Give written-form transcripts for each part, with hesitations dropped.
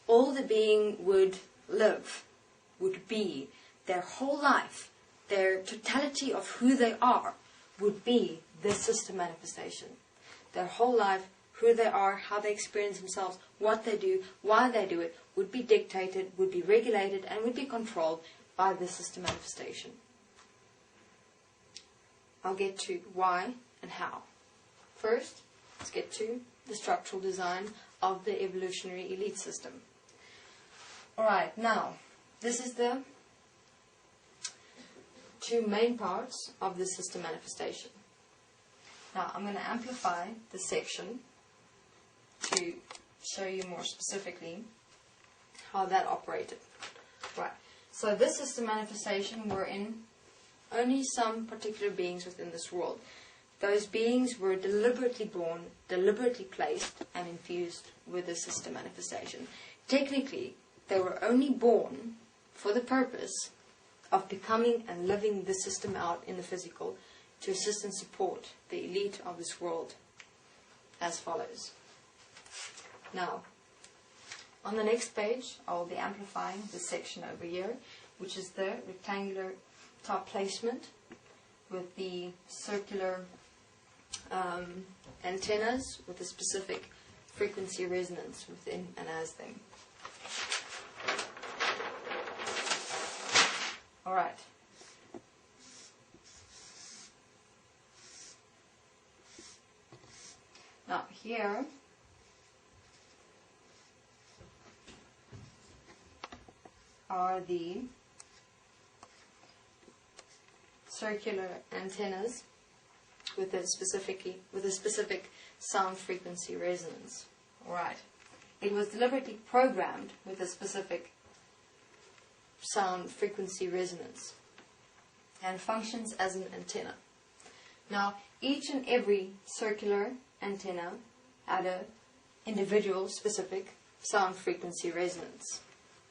all the being would live, would be, their whole life, their totality of who they are, would be this system manifestation. Their whole life, who they are, how they experience themselves, what they do, why they do it, would be dictated, would be regulated, and would be controlled by this system manifestation. I'll get to why and how. First, let's get to the structural design of the evolutionary elite system. Alright, now, this is the two main parts of the system manifestation. Now, I'm going to amplify this section to show you more specifically how that operated. Right. So this system manifestation were in only some particular beings within this world. Those beings were deliberately born, deliberately placed, and infused with the system manifestation. Technically, they were only born for the purpose of becoming and living the system out in the physical to assist and support the elite of this world as follows. Now, on the next page, I will be amplifying this section over here, which is the rectangular top placement with the circular antennas with a specific frequency resonance within and as them. Alright. Now here are the circular antennas with a specific sound frequency resonance. Alright. It was deliberately programmed with a specific sound frequency resonance and functions as an antenna. Now, each and every circular antenna had an individual specific sound frequency resonance.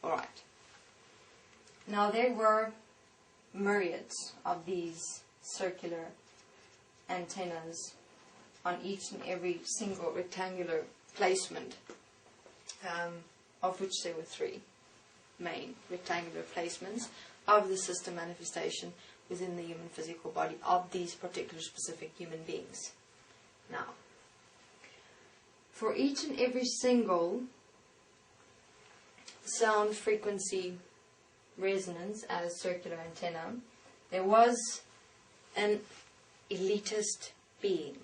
Alright. Now, there were myriads of these circular antennas on each and every single rectangular placement, of which there were three main rectangular placements of the system manifestation within the human physical body of these particular specific human beings. Now, for each and every single sound frequency resonance as circular antenna, there was an elitist being.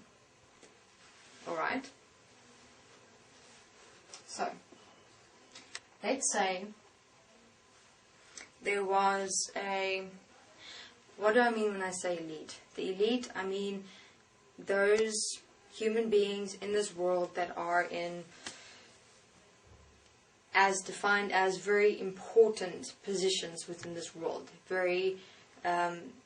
Alright? So, let's say there was a... What do I mean when I say elite? The elite, I mean those human beings in this world that are in, as defined as very important positions within this world. Very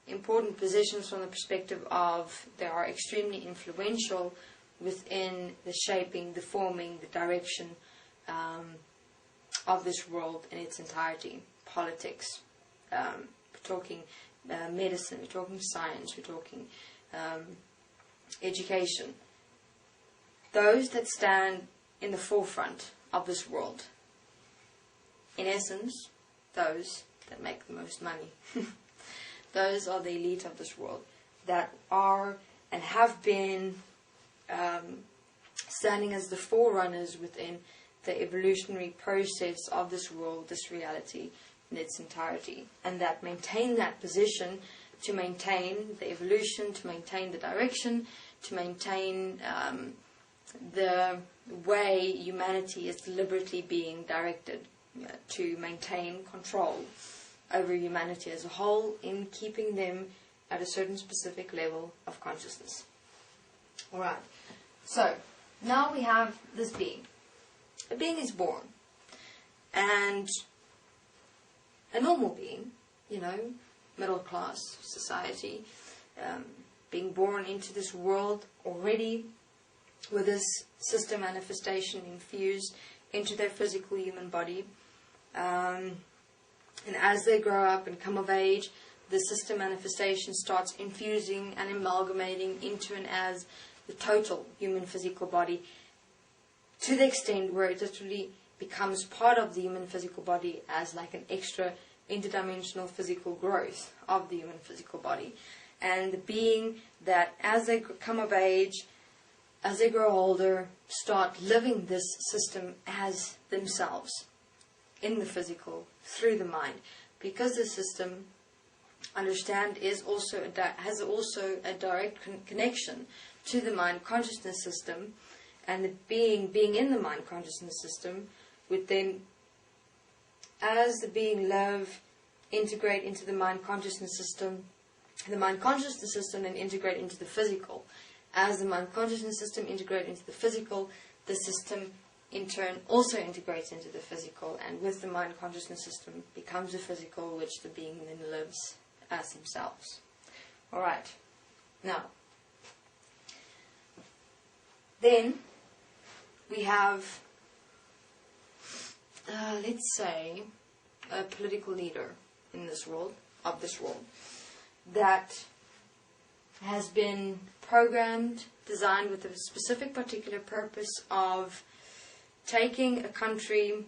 important positions from the perspective of they are extremely influential within the shaping, the forming, the direction of this world in its entirety. Politics, we're talking medicine, we're talking science, we're talking education. Those that stand in the forefront of this world. In essence, those that make the most money. Those are the elite of this world that are and have been standing as the forerunners within the evolutionary process of this world, this reality in its entirety, and that maintain that position to maintain the evolution, to maintain the direction, to maintain the way humanity is deliberately being directed, to maintain control over humanity as a whole in keeping them at a certain specific level of consciousness. Alright, so now we have this being. A being is born, and a normal being, middle class society, being born into this world already with this system manifestation infused into their physical human body. And as they grow up and come of age, the system manifestation starts infusing and amalgamating into and as the total human physical body, to the extent where it literally becomes part of the human physical body as like an extra interdimensional physical growth of the human physical body. And the being that as they come of age, as they grow older, start living this system as themselves in the physical through the mind, because the system, understand, has also a direct connection to the mind consciousness system, and the being in the mind consciousness system would then, as the being live, integrate into the mind consciousness system. The mind consciousness system then integrate into the physical. As the mind consciousness system integrates into the physical, the system in turn also integrates into the physical, and with the mind consciousness system becomes a physical, which the being then lives as themselves. Alright, now, then we have, let's say, a political leader in this world, of this world, that has been programmed, designed with a specific particular purpose of taking a country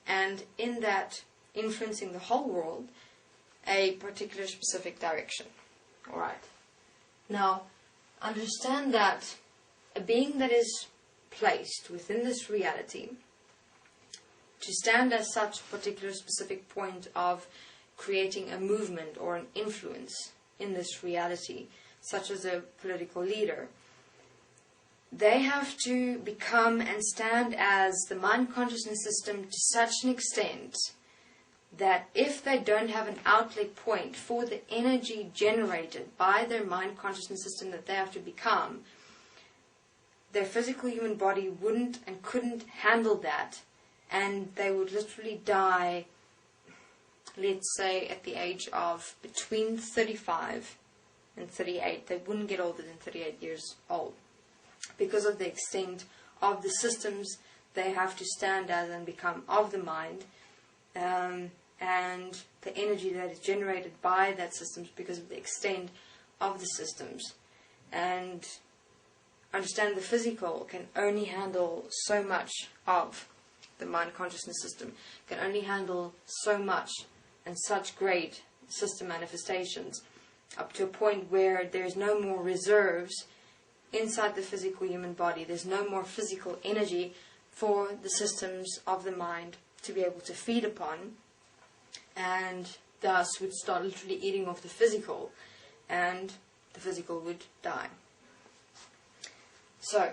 and in that influencing the whole world a particular specific direction. Alright. Now, understand that a being that is placed within this reality to stand as such a particular specific point of creating a movement or an influence in this reality, such as a political leader, they have to become and stand as the mind consciousness system to such an extent that if they don't have an outlet point for the energy generated by their mind consciousness system that they have to become, their physical human body wouldn't and couldn't handle that, and they would literally die, let's say, at the age of between 35 and 38. They wouldn't get older than 38 years old, because of the extent of the systems they have to stand as and become of the mind, and the energy that is generated by that systems because of the extent of the systems. And understand the physical can only handle so much of the mind consciousness system, can only handle so much and such great system manifestations, up to a point where there's no more reserves inside the physical human body. There's no more physical energy for the systems of the mind to be able to feed upon, and thus would start literally eating off the physical, and the physical would die. So,